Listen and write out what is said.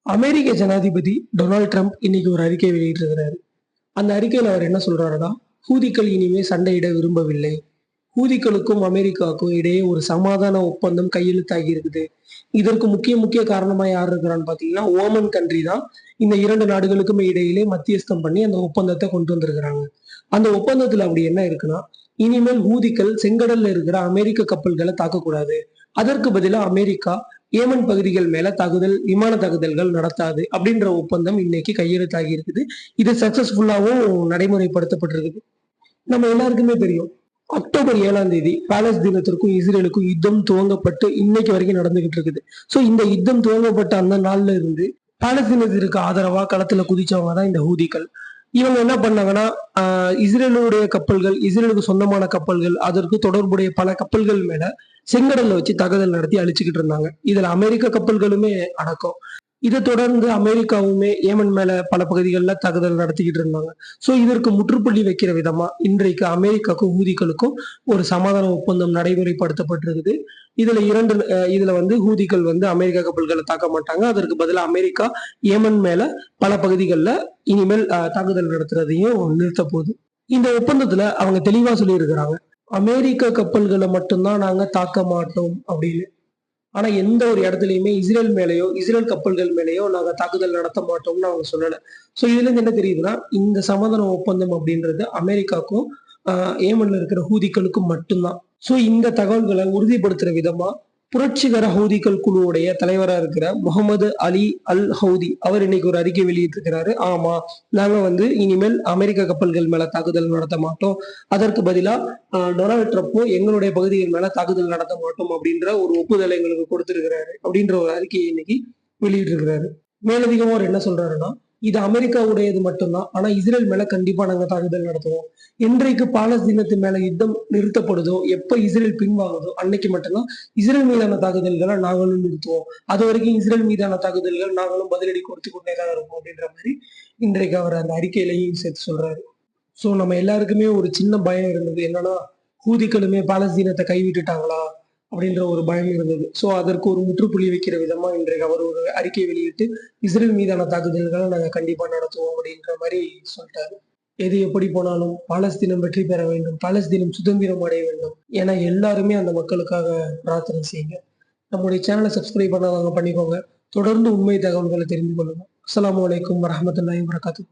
அமெரிக்க ஜனாதிபதி Donald Trump இன்னைக்கு ஒரு அறிக்கை வெளியிட்டிருக்கிறாரு. அந்த அறிக்கையில அவர் என்ன சொல்றாருன்னா, ஹூதிகள் இனிமே சண்டையிட விரும்பவில்லை. ஹூதிகளுக்கும் அமெரிக்காவுக்கும் இடையே ஒரு சமாதான ஒப்பந்தம் கையெழுத்தாகி இருக்குது. இதற்கு முக்கிய காரணமா யார் இருக்கிறான்னு பாத்தீங்கன்னா, ஓமன் கண்ட்ரி தான் இந்த 2 நாடுகளுக்குமே இடையிலே மத்தியஸ்தம் பண்ணி அந்த ஒப்பந்தத்தை கொண்டு வந்திருக்கிறாங்க. அந்த ஒப்பந்தத்துல அப்படி என்ன இருக்குன்னா, இனிமேல் ஹூதிகள் செங்கடல்ல இருக்கிற அமெரிக்க கப்பல்களை தாக்கக்கூடாது. அதற்கு பதிலா அமெரிக்கா ஏமன் பகுதிகள் மேல விமான தாக்குதல்கள் நடத்தாது அப்படின்ற ஒப்பந்தம் இன்னைக்கு கையெழுத்தாகி இருக்குது. இது சக்சஸ்ஃபுல்லாவும் நடைமுறைப்படுத்தப்பட்டிருக்குது. நம்ம எல்லாருக்குமே தெரியும். அக்டோபர் 7ஆம் தேதி பாலஸ்தீனத்திற்கும் இஸ்ரேலுக்கும் யுத்தம் துவங்கப்பட்டு இன்னைக்கு வரைக்கும் நடந்துகிட்டு இருக்குது. சோ இந்த யுத்தம் துவங்கப்பட்ட அந்த நாள்ல இருந்து பாலஸ்தீனத்திற்கு ஆதரவா களத்துல குதிச்சவங்க தான் இந்த ஹூதிகள். இவங்க என்ன பண்ணாங்கன்னா, இஸ்ரேலுடைய கப்பல்கள், இஸ்ரேலுக்கு சொந்தமான கப்பல்கள், அதற்கு தொடர்புடைய பல கப்பல்கள் மேல செங்கடல்ல வச்சு தாக்குதல் நடத்தி அழிச்சுக்கிட்டு இருந்தாங்க. இதுல அமெரிக்க கப்பல்களுமே அடக்கம். இதை தொடர்ந்து அமெரிக்காவுமே ஏமன் மேல பல பகுதிகளில் தாக்குதல் நடத்திக்கிட்டு இருந்தாங்க. சோ இதற்கு முற்றுப்புள்ளி வைக்கிற விதமா இன்றைக்கு அமெரிக்காவுக்கும் ஹூதிகளுக்கும் ஒரு சமாதான ஒப்பந்தம் நடைமுறைப்படுத்தப்பட்டிருக்குது. இதுல வந்து ஹூதிகள் வந்து அமெரிக்கா கப்பல்களை தாக்க மாட்டாங்க. அதற்கு பதிலாக அமெரிக்கா ஏமன் மேல பல பகுதிகளில் இனிமேல் தாக்குதல் நடத்துறதையும் நிறுத்த போகுது. இந்த ஒப்பந்தத்துல அவங்க தெளிவா சொல்லி இருக்கிறாங்க, அமெரிக்க கப்பல்களை மட்டும்தான் நாங்க தாக்க மாட்டோம் அப்படின்னு. ஆனா எந்த ஒரு இடத்துலயுமே இஸ்ரேல் மேலேயோ, இஸ்ரேல் கப்பல்கள் மேலேயோ நாங்க தாக்குதல் நடத்த மாட்டோம்னு அவங்க சொல்லல. சோ இதுல இருந்து என்ன தெரியுதுன்னா, இந்த சமாதான ஒப்பந்தம் அப்படின்றது அமெரிக்காவுக்கும் ஏமன்ல இருக்கிற ஹூதிகளுக்கும் மட்டும்தான். சோ இந்த தகவல்களை உறுதிப்படுத்துற விதமா புரட்சிகர ஹவுதிகள் குழுவுடைய தலைவரா இருக்கிற முகமது அலி அல் ஹவுதி அவர் இன்னைக்கு ஒரு அறிக்கை வெளியிட்டிருக்கிறாரு. ஆமா, நாங்க வந்து இனிமேல் அமெரிக்க கப்பல்கள் மேல தாக்குதல் நடத்த மாட்டோம். அதற்கு பதிலா டொனால்ட் ட்ரம்ப்பும் எங்களுடைய பகுதிகள் மேல தாக்குதல் நடத்த மாட்டோம் அப்படின்ற ஒரு ஒப்புதலை எங்களுக்கு கொடுத்திருக்கிறாரு அப்படின்ற ஒரு அறிக்கையை இன்னைக்கு வெளியிட்டிருக்கிறாரு. மேலதிகமா அவர் என்ன சொல்றாருன்னா, இது அமெரிக்காவுடையது மட்டும்தான். ஆனா இஸ்ரேல் மேல கண்டிப்பா நாங்க தாக்குதல் நடத்துவோம். என்றைக்கு பாலஸ்தீனத்து மேல யுத்தம் நிறுத்தப்படுதோ, எப்ப இஸ்ரேல் பின்வாங்குதோ அன்னைக்கு மட்டும்தான் இஸ்ரேல் மீதான தாக்குதல்களை நாங்களும் நிறுத்துவோம். அது வரைக்கும் இஸ்ரேல் மீதான தாக்குதல்கள் நாங்களும் பதிலடி கொடுத்து கொண்டேதான் இருப்போம் அப்படின்ற மாதிரி இன்றைக்கு அவர் அந்த அறிக்கையிலையும் சேர்த்து சொல்றாரு. சோ நம்ம எல்லாருக்குமே ஒரு சின்ன பயம் இருந்தது. என்னன்னா, ஹூதிகளுமே பாலஸ்தீனத்தை கைவிட்டுட்டாங்களா அப்படின்ற ஒரு பயம் இருந்தது. சோ அதற்கு ஒரு முற்றுப்புள்ளி வைக்கிற விதமா இன்றைக்கு அவர் ஒரு அறிக்கை வெளியிட்டு இஸ்ரேல் மீதான தாக்குதல்களை நாங்க கண்டிப்பா நடத்துவோம் அப்படின்ற மாதிரி சொல்லிட்டாரு. எது எப்படி போனாலும் பாலஸ்தீனம் வெற்றி பெற வேண்டும், பாலஸ்தீனம் சுதந்திரம் அடைய வேண்டும் என எல்லாருமே அந்த மக்களுக்காக பிரார்த்தனை செய்யுங்க. நம்முடைய சேனலை சப்ஸ்கிரைப் பண்ணாதவங்க பண்ணிக்கோங்க. தொடர்ந்து உண்மை தகவல்களை தெரிந்து கொள்ளுங்க. அஸ்ஸலாமு அலைக்கும் வரஹ்மத்துல்லாஹி வபரகாத்துஹு.